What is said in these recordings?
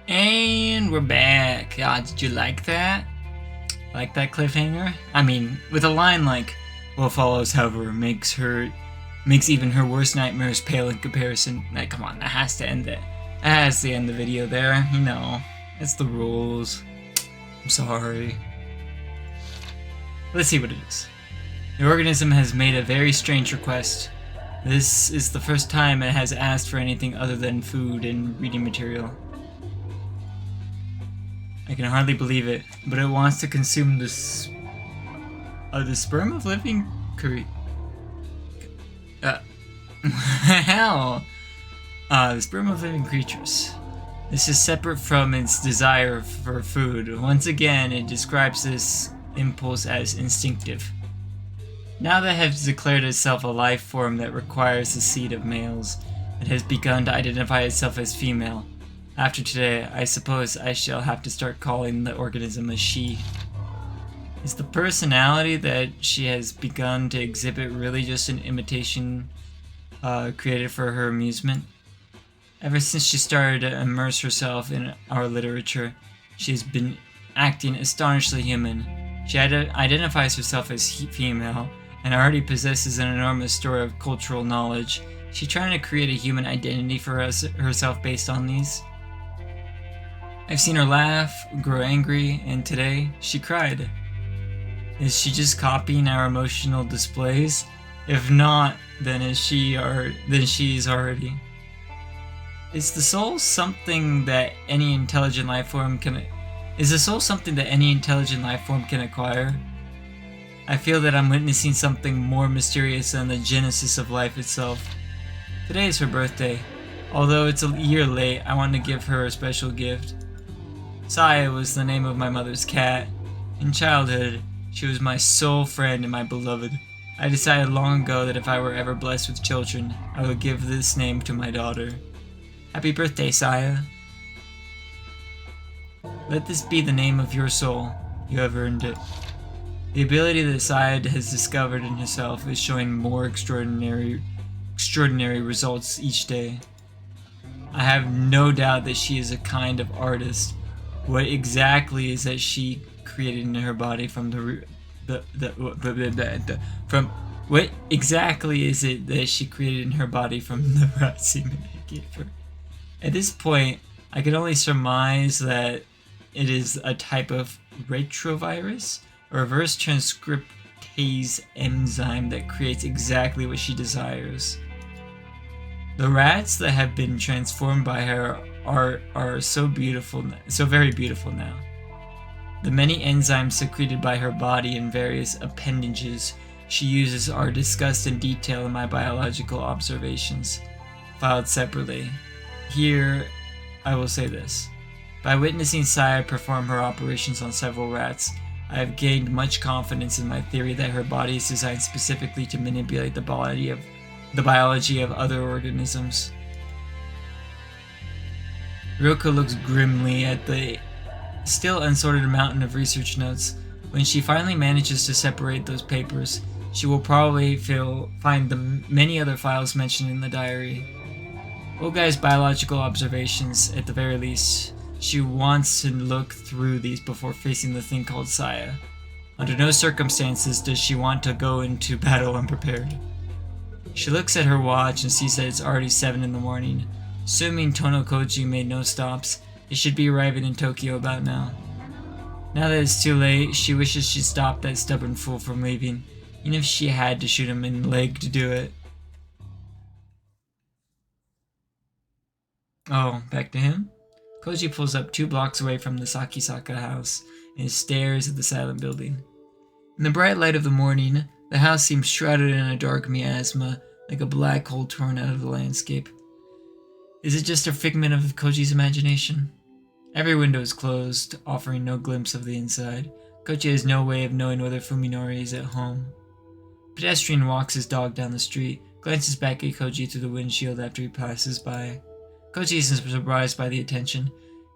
And we're back. Did you like that? Like that cliffhanger? I mean, with a line like, "What follows, however, makes even her worst nightmares pale in comparison." Like, come on, that has to end it. That has to end the video there. It's the rules. I'm sorry. Let's see what it is. The organism has made a very strange request. This is the first time it has asked for anything other than food and reading material. I can hardly believe it, but it wants to consume the sperm of living hell. The sperm of living creatures. This is separate from its desire for food. Once again, it describes this impulse as instinctive. Now that it has declared itself a life form that requires the seed of males, it has begun to identify itself as female. After today, I suppose I shall have to start calling the organism a she. Is the personality that she has begun to exhibit really just an imitation created for her amusement? Ever since she started to immerse herself in our literature, she has been acting astonishingly human. She identifies herself as female and already possesses an enormous store of cultural knowledge. Is she trying to create a human identity for herself based on these? I've seen her laugh, grow angry, and today she cried. Is she just copying our emotional displays? If not, then she is already. Is the soul something that any intelligent life form can acquire? I feel that I'm witnessing something more mysterious than the genesis of life itself. Today is her birthday. Although it's a year late, I want to give her a special gift. Saya was the name of my mother's cat. In childhood, she was my sole friend and my beloved. I decided long ago that if I were ever blessed with children, I would give this name to my daughter. Happy birthday, Saya. Let this be the name of your soul. You have earned it. The ability that Saya has discovered in herself is showing more extraordinary results each day. I have no doubt that she is a kind of artist. What exactly is that she created in her body from what exactly is it that she created in her body from the rat semen I gave her? At this point, I can only surmise that it is a type of retrovirus, a reverse transcriptase enzyme that creates exactly what she desires. The rats that have been transformed by her are so very beautiful now. The many enzymes secreted by her body and various appendages she uses are discussed in detail in my biological observations, filed separately. Here, I will say this. By witnessing Saya perform her operations on several rats, I have gained much confidence in my theory that her body is designed specifically to manipulate the biology of other organisms. Ryoko looks grimly at the still unsorted mountain of research notes. When she finally manages to separate those papers, she will probably find the many other files mentioned in the diary. Ogai's biological observations, at the very least. She wants to look through these before facing the thing called Saya. Under no circumstances does she want to go into battle unprepared. She looks at her watch and sees that it's already 7 in the morning. Assuming Tonokoji made no stops, it should be arriving in Tokyo about now. Now that it's too late, she wishes she'd stopped that stubborn fool from leaving, even if she had to shoot him in the leg to do it. Oh, back to him? Koji pulls up 2 blocks away from the Sakisaka house and stares at the silent building. In the bright light of the morning, the house seems shrouded in a dark miasma, like a black hole torn out of the landscape. Is it just a figment of Koji's imagination? Every window is closed, offering no glimpse of the inside. Koji has no way of knowing whether Fuminori is at home. A pedestrian walks his dog down the street, glances back at Koji through the windshield after he passes by. Koji isn't surprised by the attention.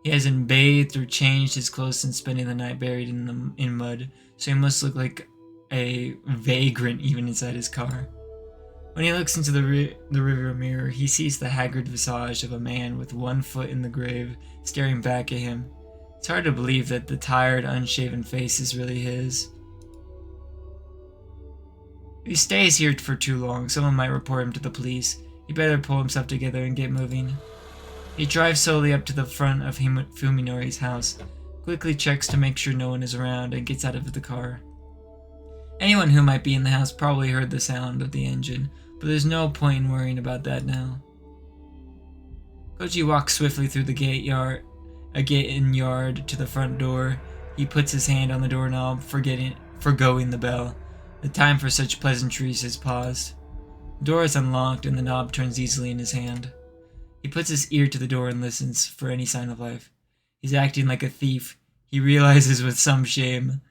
He hasn't bathed or changed his clothes since spending the night buried in mud, so he must look like a vagrant even inside his car. When he looks into the rearview mirror, he sees the haggard visage of a man with one foot in the grave, staring back at him. It's hard to believe that the tired, unshaven face is really his. If he stays here for too long, someone might report him to the police. He better pull himself together and get moving. He drives slowly up to the front of Fuminori's house, quickly checks to make sure no one is around, and gets out of the car. Anyone who might be in the house probably heard the sound of the engine, but there's no point in worrying about that now. Koji walks swiftly through the gate in yard to the front door. He puts his hand on the doorknob, forgoing the bell. The time for such pleasantries has paused. The door is unlocked and the knob turns easily in his hand. He puts his ear to the door and listens for any sign of life. He's acting like a thief, he realizes with some shame,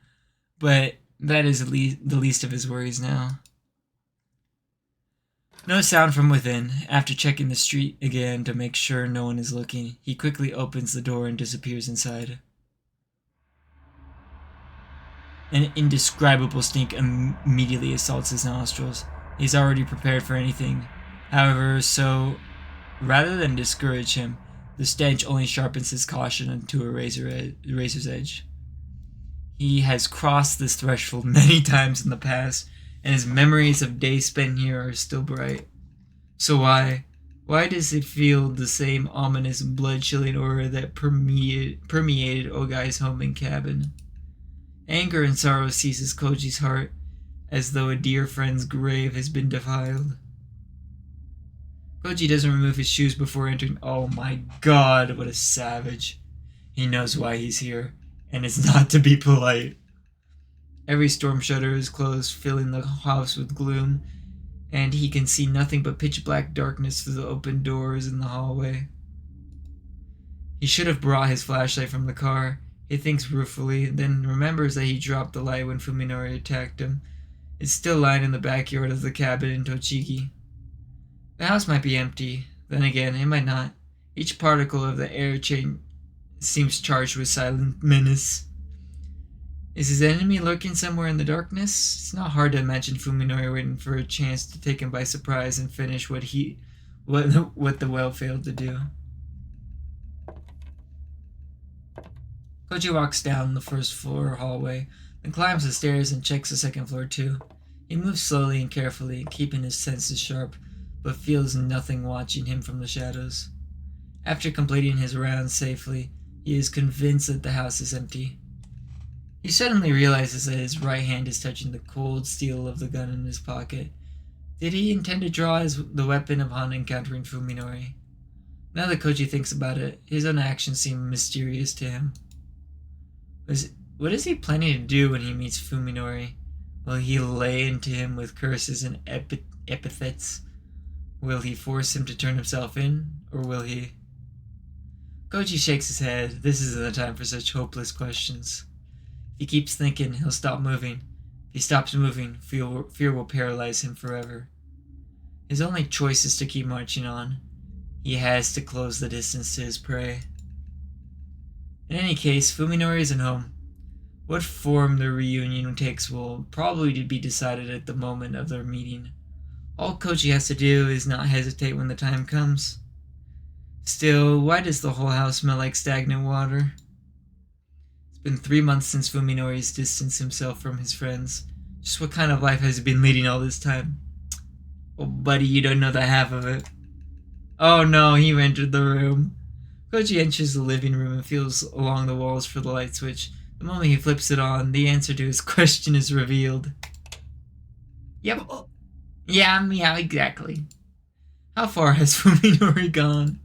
but that is the least of his worries now. No sound from within. After checking the street again to make sure no one is looking, he quickly opens the door and disappears inside. An indescribable stink immediately assaults his nostrils. He's already prepared for anything. However, so rather than discourage him, the stench only sharpens his caution into a razor's edge. He has crossed this threshold many times in the past, and his memories of days spent here are still bright. So why does it feel the same ominous, blood-chilling aura that permeated Ogai's home and cabin? Anger and sorrow seizes Koji's heart, as though a dear friend's grave has been defiled. Koji doesn't remove his shoes before entering. Oh my god, what a savage. He knows why he's here, and it's not to be polite. Every storm shutter is closed, filling the house with gloom, and he can see nothing but pitch-black darkness through the open doors in the hallway. He should have brought his flashlight from the car. He thinks ruefully, then remembers that he dropped the light when Fuminori attacked him. It's still lying in the backyard of the cabin in Tochigi. The house might be empty. Then again, it might not. Each particle of the air chain seems charged with silent menace. Is his enemy lurking somewhere in the darkness? It's not hard to imagine Fuminori waiting for a chance to take him by surprise and finish what the well failed to do. Koji walks down the first floor hallway, then climbs the stairs and checks the second floor too. He moves slowly and carefully, keeping his senses sharp, but feels nothing watching him from the shadows. After completing his rounds safely, he is convinced that the house is empty. He suddenly realizes that his right hand is touching the cold steel of the gun in his pocket. Did he intend to draw the weapon upon encountering Fuminori? Now that Koji thinks about it, his own actions seem mysterious to him. What is he planning to do when he meets Fuminori? Will he lay into him with curses and epithets? Will he force him to turn himself in, or will he? Koji shakes his head. This isn't the time for such hopeless questions. If he keeps thinking, he'll stop moving. If he stops moving, fear will paralyze him forever. His only choice is to keep marching on. He has to close the distance to his prey. In any case, Fuminori isn't home. What form the reunion takes will probably be decided at the moment of their meeting. All Koji has to do is not hesitate when the time comes. Still, why does the whole house smell like stagnant water? It's been 3 months since Fuminori's distanced himself from his friends. Just what kind of life has he been leading all this time? Oh, buddy, you don't know the half of it. Oh no, he entered the room. Koji enters the living room and feels along the walls for the light switch. The moment he flips it on, the answer to his question is revealed. Yep. Yeah, meow, exactly. How far has Fuminori gone?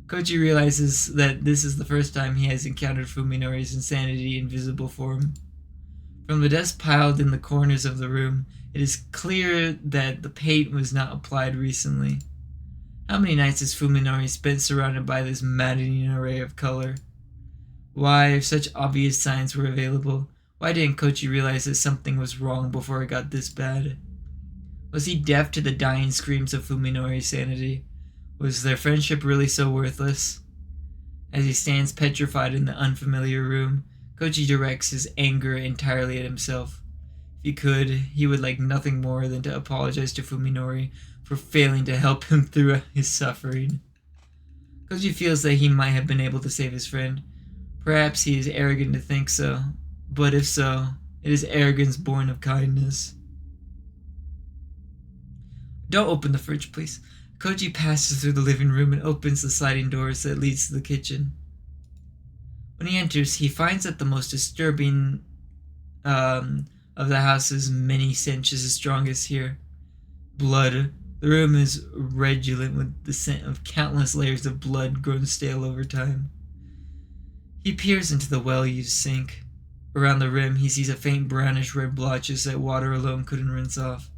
Koji realizes that this is the first time he has encountered Fuminori's insanity in visible form. From the dust piled in the corners of the room, it is clear that the paint was not applied recently. How many nights has Fuminori spent surrounded by this maddening array of color? Why, if such obvious signs were available, why didn't Koji realize that something was wrong before it got this bad? Was he deaf to the dying screams of Fuminori's sanity? Was their friendship really so worthless? As he stands petrified in the unfamiliar room, Koji directs his anger entirely at himself. If he could, he would like nothing more than to apologize to Fuminori for failing to help him through his suffering. Koji feels that he might have been able to save his friend. Perhaps he is arrogant to think so, but if so, it is arrogance born of kindness. Don't open the fridge, please. Koji passes through the living room and opens the sliding doors that leads to the kitchen. When he enters, he finds that the most disturbing of the house's many stenches is strongest here. Blood. The room is redolent with the scent of countless layers of blood grown stale over time. He peers into the well-used sink. Around the rim, he sees a faint brownish-red blotches that water alone couldn't rinse off.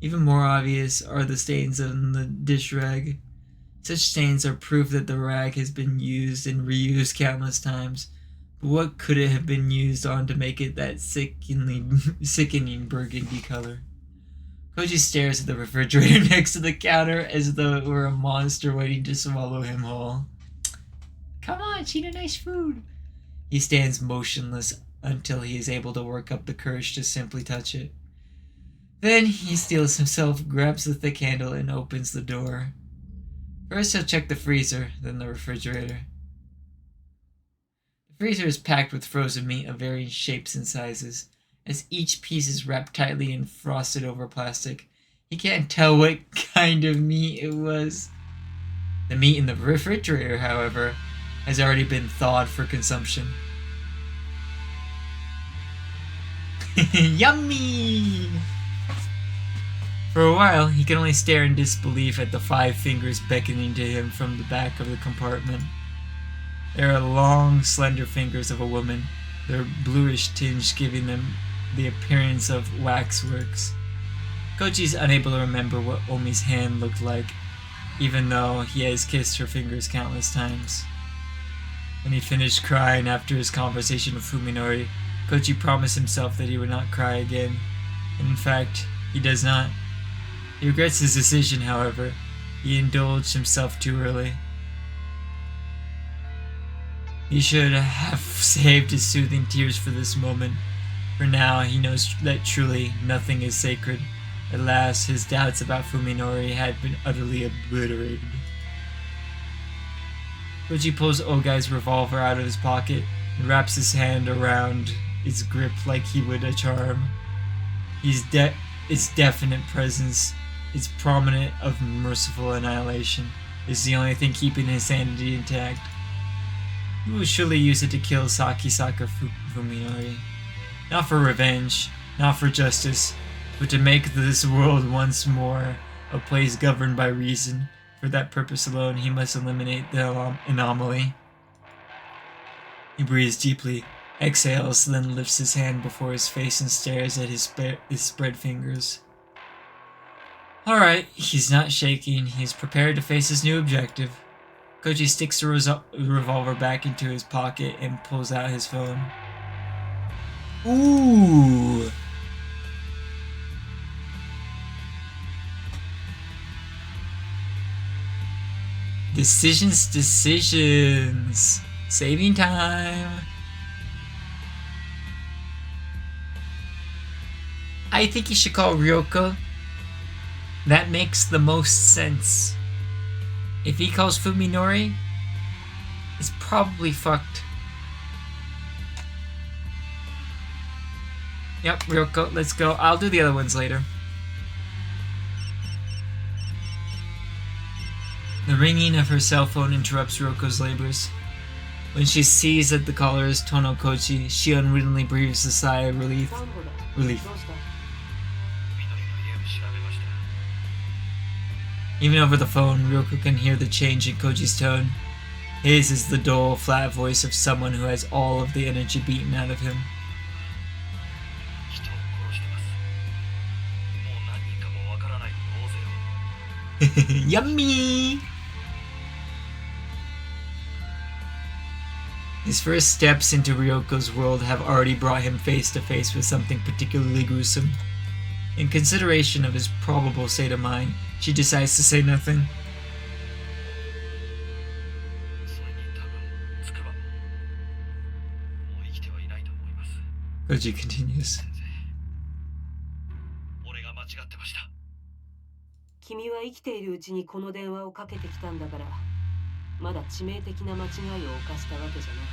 Even more obvious are the stains on the dish rag. Such stains are proof that the rag has been used and reused countless times. But what could it have been used on to make it that sickening burgundy color? Koji stares at the refrigerator next to the counter as though it were a monster waiting to swallow him whole. Come on, eat a nice food. He stands motionless until he is able to work up the courage to simply touch it. Then he steels himself, grabs the thick handle, and opens the door. First he'll check the freezer, then the refrigerator. The freezer is packed with frozen meat of varying shapes and sizes. As each piece is wrapped tightly and frosted over plastic, he can't tell what kind of meat it was. The meat in the refrigerator, however, has already been thawed for consumption. Yummy! For a while, he can only stare in disbelief at the 5 fingers beckoning to him from the back of the compartment. They are long, slender fingers of a woman, their bluish tinge giving them the appearance of waxworks. Koji's unable to remember what Omi's hand looked like, even though he has kissed her fingers countless times. When he finished crying after his conversation with Fuminori, Koji promised himself that he would not cry again, and in fact, he does not. He regrets his decision, however. He indulged himself too early. He should have saved his soothing tears for this moment. For now, he knows that truly nothing is sacred. At last, his doubts about Fuminori had been utterly obliterated. Koji pulls Ogai's revolver out of his pocket and wraps his hand around its grip like he would a charm. Its definite presence, its prominent of merciful annihilation, is the only thing keeping his sanity intact. He will surely use it to kill Sakisaka Fuminori. Not for revenge, not for justice, but to make this world once more a place governed by reason. For that purpose alone, he must eliminate the anomaly. He breathes deeply, exhales, then lifts his hand before his face and stares at his spread fingers. Alright, he's not shaking. He's prepared to face his new objective. Koji sticks the revolver back into his pocket and pulls out his phone. Ooh! Decisions. Saving time. I think you should call Ryoko. That makes the most sense. If he calls Fuminori, it's probably fucked. Yep, Ryoko, let's go. I'll do the other ones later. The ringing of her cell phone interrupts Ryoko's labors. When she sees that the caller is Tono Kochi, she unwittingly breathes a sigh of relief. Even over the phone, Ryoko can hear the change in Koji's tone. His is the dull, flat voice of someone who has all of the energy beaten out of him. Yummy! His first steps into Ryoko's world have already brought him face to face with something particularly gruesome. In consideration of his probable state of mind, she decides to say nothing. Koji continues. 君は生きているうちにこの電話をかけてきたんだから、まだ致命的な間違いを犯したわけじゃない。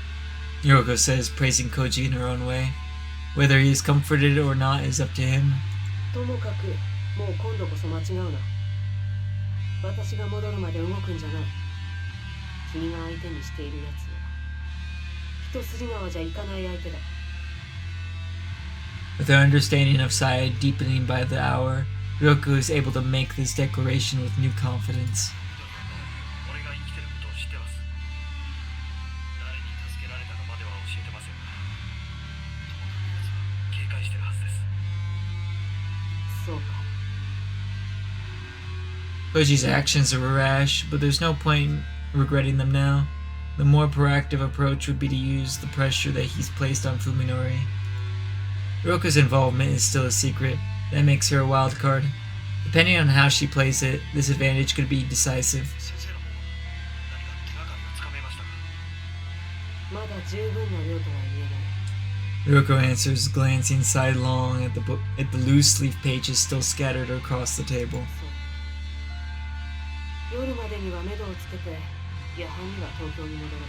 Yoroko says, praising Koji in her own way. Whether he is comforted or not is up to him. ともかく、もう今度こそ間違うな。私が戻るまで動くんじゃない。君が相手にしているやつは、一筋縄じゃいかない相手だ。With her understanding of Saya deepening by the hour, Ryoko is able to make this declaration with new confidence. Koji's actions are rash, but there's no point regretting them now. The more proactive approach would be to use the pressure that he's placed on Fuminori. Ryoko's involvement is still a secret. That makes her a wild card. Depending on how she plays it, this advantage could be decisive. Ryoko answers, glancing sidelong at the loose leaf pages still scattered across the table. 夜までには目処をつけて、夜半には東京に戻ろう。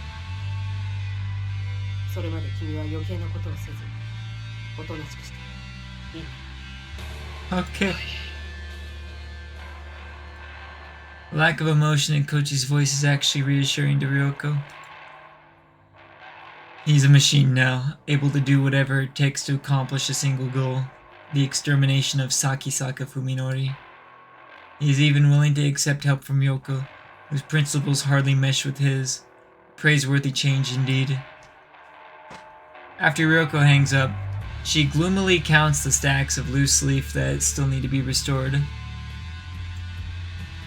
それまで君は余計なことをせず、おとなしくしていい。Okay. The lack of emotion in Kochi's voice is actually reassuring to Ryoko. He's a machine now, able to do whatever it takes to accomplish a single goal, the extermination of Sakisaka Fuminori. He is even willing to accept help from Yoko, whose principles hardly mesh with his. Praiseworthy change indeed. After Ryoko hangs up, she gloomily counts the stacks of loose leaf that still need to be restored.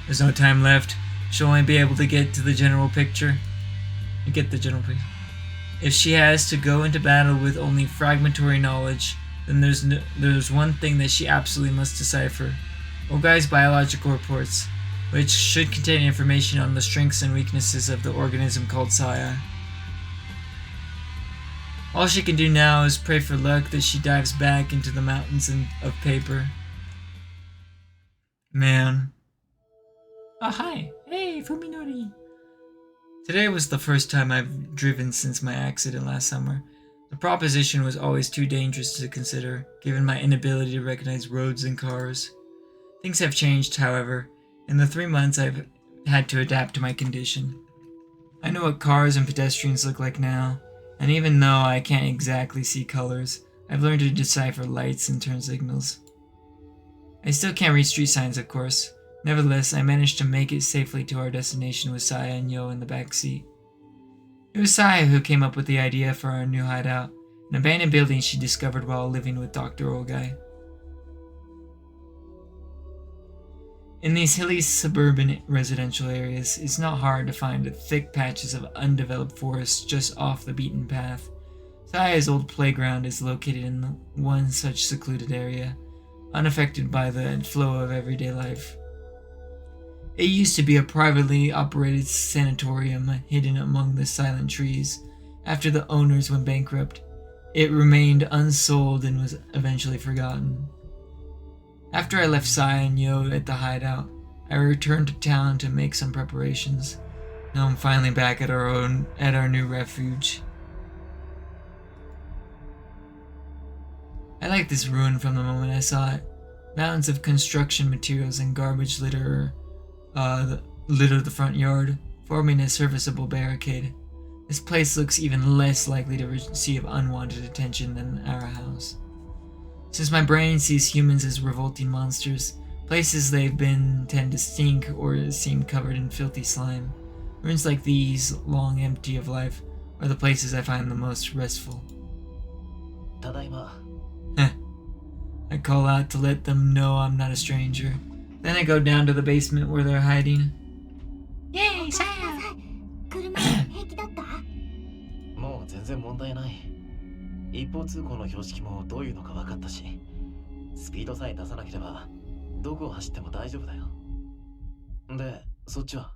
There's no time left. She'll only be able to get the general picture. If she has to go into battle with only fragmentary knowledge, then there's one thing that she absolutely must decipher. Ogai's biological reports, which should contain information on the strengths and weaknesses of the organism called Saya. All she can do now is pray for luck that she dives back into the mountains of paper. Man. Oh, hi. Hey, Fuminori. Today was the first time I've driven since my accident last summer. The proposition was always too dangerous to consider, given my inability to recognize roads and cars. Things have changed, however. In the 3 months I've had to adapt to my condition. I know what cars and pedestrians look like now, and even though I can't exactly see colors, I've learned to decipher lights and turn signals. I still can't read street signs, of course. Nevertheless, I managed to make it safely to our destination with Saya and Yo in the back seat. It was Saya who came up with the idea for our new hideout, an abandoned building she discovered while living with Dr. Ogai. In these hilly suburban residential areas, it's not hard to find thick patches of undeveloped forest just off the beaten path. Saya's old playground is located in one such secluded area, unaffected by the flow of everyday life. It used to be a privately operated sanatorium hidden among the silent trees. After the owners went bankrupt, it remained unsold and was eventually forgotten. After I left Saya and Yo at the hideout, I returned to town to make some preparations. Now I'm finally back at our new refuge. I liked this ruin from the moment I saw it. Mountains of construction materials and garbage litter the front yard, forming a serviceable barricade. This place looks even less likely to receive unwanted attention than our house. Since my brain sees humans as revolting monsters, places they've been tend to stink or seem covered in filthy slime. Ruins like these, long empty of life, are the places I find the most restful. Tadaima. I call out to let them know I'm not a stranger. Then I go down to the basement where they're hiding. Yay, Saya! もう全然問題ない。一方通行の標識もどういうのか分かったし、スピードさえ出さなければどこを走っても大丈夫だよ。で、そっちは？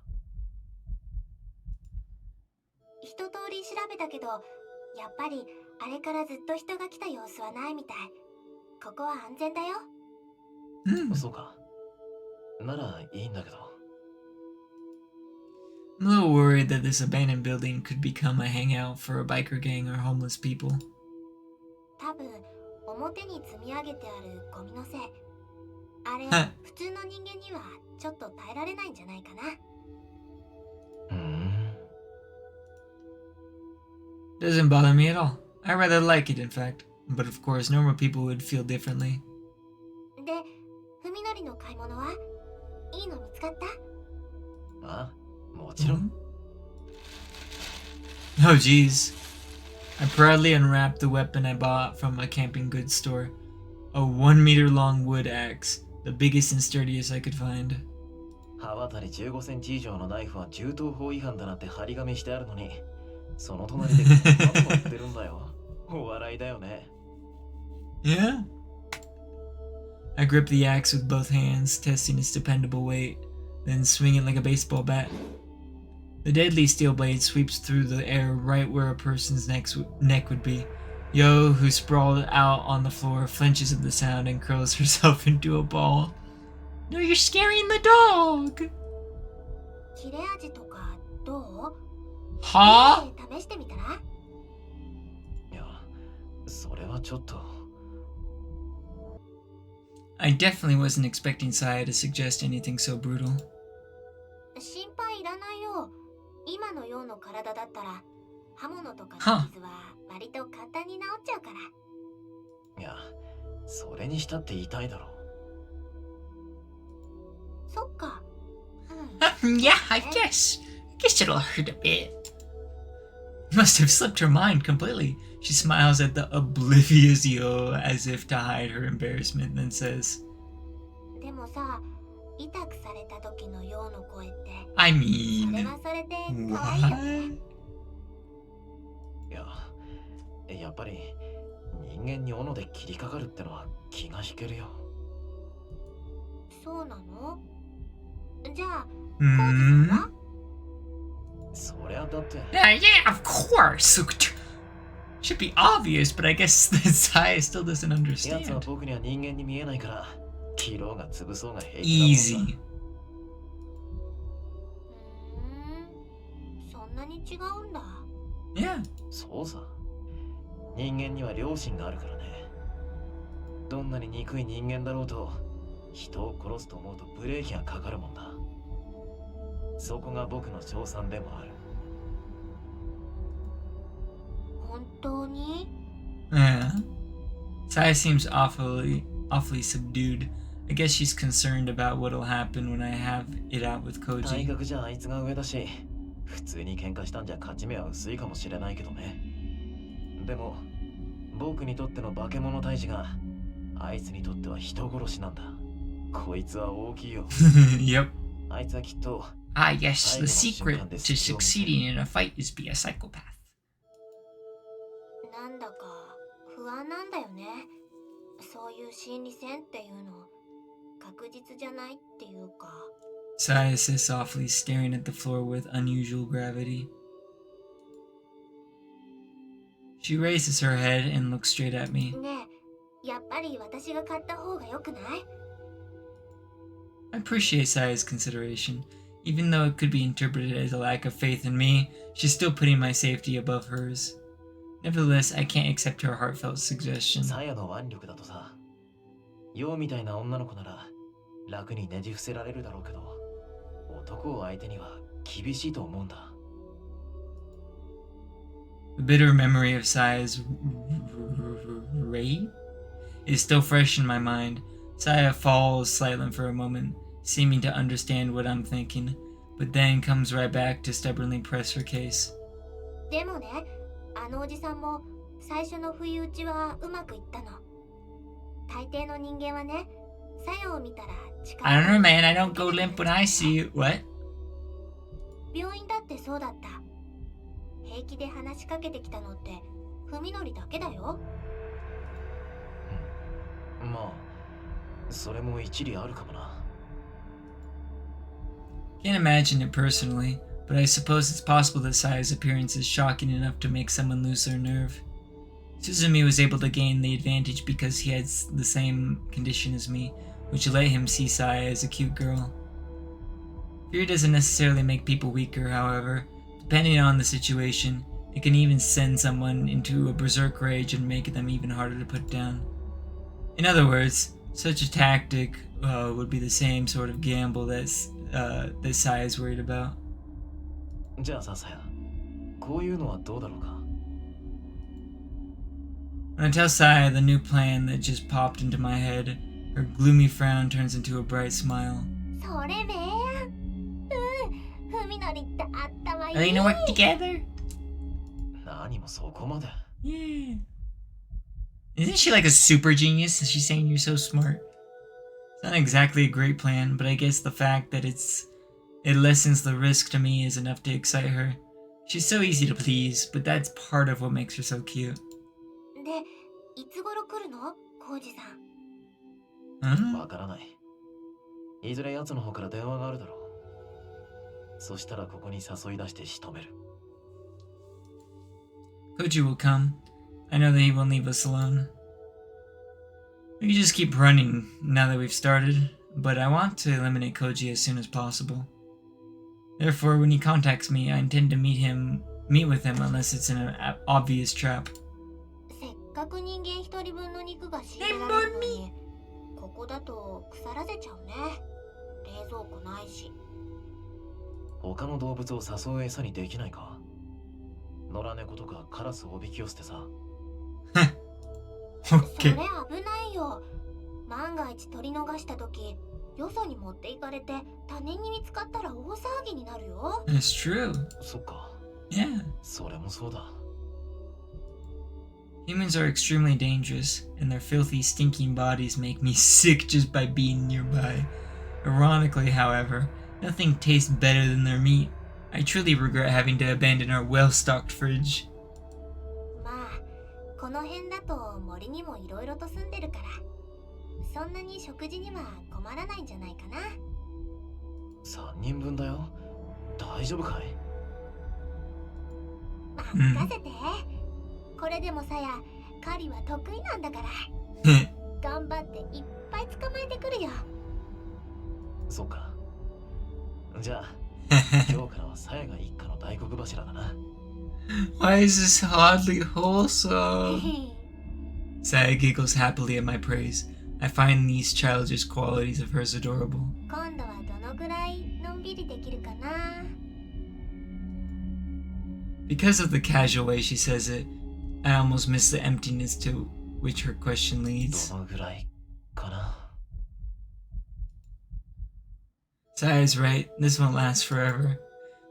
一通り調べたけど、やっぱりあれからずっと人が来た様子はないみたい。ここは安全だよ。そうか。ならいいんだけど。 I'm a little worried that this abandoned building could become a hangout for a biker gang or homeless people. 多分表に積み上げてあるゴミのせい。あれはい普通の人間にはちょっと耐えられないんじゃないかな。Doesn't bother me at all. I rather like it, in fact. But of course, normal people would feel differently. で、文則の買い物はいいの見つかった？あ、もちろん。 Oh jeez. I proudly unwrapped the weapon I bought from a camping goods store. A 1 meter long wood axe, the biggest and sturdiest I could find. 刃渡り15センチ以上のナイフは銃刀法違反だなって張り紙してあるのに、その隣でこんなの売ってるんだよ。お笑いだよね。 Yeah? I grip the axe with both hands, testing its dependable weight, then swing it like a baseball bat. The deadly steel blade sweeps through the air right where a person's neck would be. Yo, who sprawled out on the floor, flinches at the sound and curls herself into a ball. No, you're scaring the dog! 切れ味とかどう？ Huh? 試してみたら？いや、それはちょっと。 I definitely wasn't expecting Saya to suggest anything so brutal. 心配いらないよ。今のような体だったら刃物とかはあの傷は割と簡単に治っちゃうから。いや、それにしたって痛いだろ。そっか。Yeah, I guess it'll hurt a bit. Must have slipped her mind completely. She smiles at the oblivious Yo as if to hide her embarrassment, then says, でもさ、痛くされた時のようの声って、 I それ mean, はそれで可愛いよね。 what? いや、やっぱり人間に斧で切りかかるってのは気が引けるよ。そうなの？じゃあ、コウジさ Hmm? んは？そりゃだって。 Yeah, of course. Should be obvious, but I guess that Saya still doesn't やつは understand. 僕には人間に見えないから、切ろうが潰そうが平気なもんだ。 Easy. そんなに違うんだ。 Yeah. そうさ。人間には良心があるからね。どんなに憎い人間だろうと、人を殺すと思うとブレーキがかかるもんだ。そこが僕の称賛でもある。本当に？ Yeah. Saya seems awfully subdued. I guess she's concerned about what'll happen when I have it out with 体 Koji. 格じゃあいつが上だし、普通に喧嘩したんじゃ勝ち目は薄いかもしれないけどね。でも、僕にとっての化け物退治が、あいつにとっては人殺しなんだ。こいつは大きいよ。 Yep. あいつはきっと、 Ah, yes, the secret to succeeding in a fight is be a psychopath. なんだか不安なんだよね。そういう心理戦っていうの確実じゃないっていうか。 Saya says softly, staring at the floor with unusual gravity. She raises her head and looks straight at me. ねえ、やっぱり私が買った方が良くない？ I appreciate Saya's consideration. Even though it could be interpreted as a lack of faith in me, she's still putting my safety above hers. Nevertheless, I can't accept her heartfelt suggestion. サヤの腕力だとさ、ヨウみたいな女の子なら楽にねじ伏せられるだろうけど、男を相手には厳しいと思うんだ。 The bitter memory of Saya's rape is still fresh in my mind. Saya falls silent for a moment, seeming to understand what I'm thinking, but then comes right back to stubbornly press her case. でもね、あのおじさんも最初の不意打ちはうまくいったの。大抵の人間はね、作用を見たら力 I don't know, man. I don't go limp when I see you. What? 病院だってそうだった。平気で話しかけてきたのって文則だけだよ。まあ、それも一理あるかもな。 Can't imagine it personally, but I suppose it's possible that Saya's appearance is shocking enough to make someone lose their nerve. Suzumi was able to gain the advantage because he had the same condition as me, which let him see Saya as a cute girl. Fear doesn't necessarily make people weaker, however. Depending on the situation, it can even send someone into a berserk rage and make them even harder to put down. In other words, such a tactic would be the same sort of gamble that Saya is worried about. じゃあさ、さや、こういうのはどうだろうか。 When I tell Saya the new plan that just popped into my head, her gloomy frown turns into a bright smile. それね。ふみのりってあったわいい。 Are they gonna work together? 何もそこまで。 Yeah. Isn't she like a super genius? She's saying you're so smart. It's not exactly a great plan, but I guess the fact that it lessens the risk to me is enough to excite her. She's so easy to please, but that's part of what makes her so cute. で、いつ頃来るの？コウジさん。わからない。いずれ奴の方から電話があるだろう。そしたらここに誘い出して仕留める。Koji will come. I know that he won't leave us alone. We can just keep running now that we've started, but I want to eliminate Koji as soon as possible. Therefore, when he contacts me, I intend to meet with him unless it's in an obvious trap. せっかく人間一人分の肉が仕入れられるのに、ここだと腐らせちゃうね。冷蔵庫ないし。他の動物を誘う餌にできないか。野良猫とかカラスをおびき寄せてさ。それ Okay. 危ないよ。万が一取り逃した時、よそに持っていかれて他人に見つかったら大騒ぎになるよ。That's true. そっか。 Yeah. それもそうだ。 Humans are extremely dangerous, and their filthy, stinking bodies make me sick just by being nearby. Ironically, however, nothing tastes better than their meat. I truly regret having to abandon our well-stocked fridge. まあ、この辺だと森にもいろいろと住んでるから、そんなに食事には困らないんじゃないかな。3人分だよ。大丈夫かい？任せて。これでもさや、狩りは得意なんだから。頑張っていっぱい捕まえてくるよ。そっか。じゃあ、今日からはさやが一家の大黒柱だな。Why is this oddly wholesome? Saya giggles happily at my praise. I find these childish qualities of hers adorable. 今度はどのぐらいのんびりできるかな。Because of the casual way she says it, I almost miss the emptiness to which her question leads. どのぐらいかな。Saya's right, this won't last forever.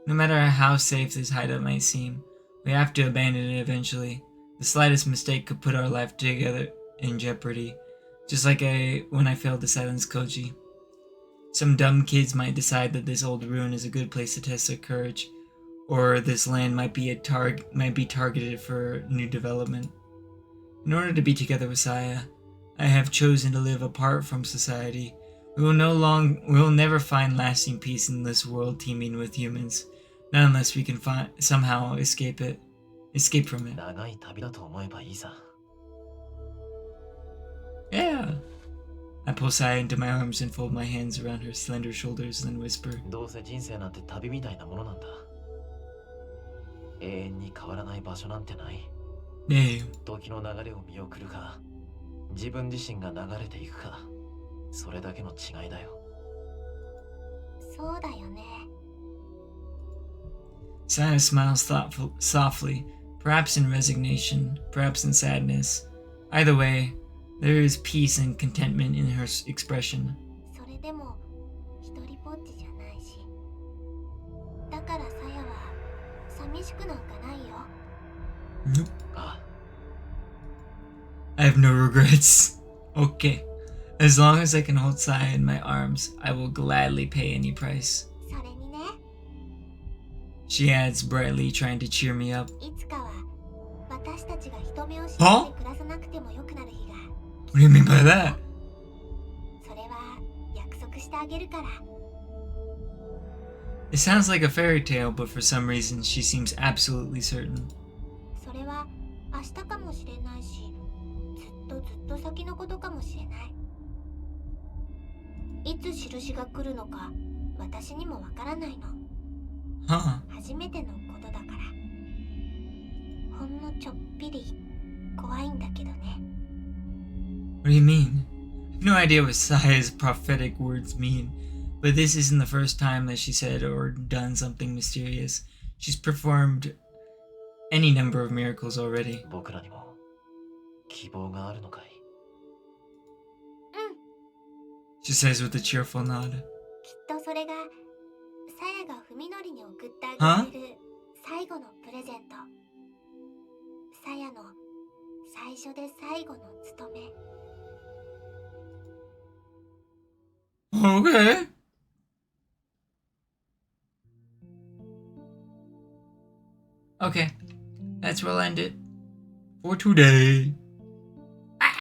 No matter how safe this hideout might seem, we have to abandon it eventually. The slightest mistake could put our life together in jeopardy, just like when I failed to silence Koji. Some dumb kids might decide that this old ruin is a good place to test their courage, or this land might be targeted for new development. In order to be together with Saya, I have chosen to live apart from society. We will never find lasting peace in this world teeming with humans, not unless we can somehow escape from it. 長い旅だと思えばいいさ。Yeah. I pull Saya into my arms and fold my hands around her slender shoulders, then whisper. どうせ人生なんて旅みたいなものなんだ。永遠に変わらない場所なんてない。Damn. 時の流れを見送るか、自分自身が流れていくか、それだけの違いだよ。そうだよね。Saya smiles softly, perhaps in resignation, perhaps in sadness. Either way, there is peace and contentment in her expression. それでも一人ぼっちじゃないし。だからさやは寂しくなんかないよ。Nope. あ、 I have no regrets. Okay. As long as I can hold Saya in my arms, I will gladly pay any price. それにね、 She adds brightly, trying to cheer me up. いつかは私たちが人目を忍んで暮らさなくてもよくなる日が。 What do you mean by that? それは約束してあげるから。 It sounds like a fairy tale, but for some reason she seems absolutely certain. それは明日かもしれないし、ずっと先のことかもしれない。いつ印が来るのか私にもわからないの。 Huh. 初めてのことだからほんのちょっぴり怖いんだけどね。 What do you mean? I have no idea what Saya's prophetic words mean, but this isn't the first time that she said or done something mysterious. She's performed any number of miracles already. 僕らにも希望があるのかい？ She says with a cheerful nod. きっとそれがさやが文則に送ってあげられる最後のプレゼント。さやの最初で最後の務め。 Okay. Okay. That's where I'll end it for today.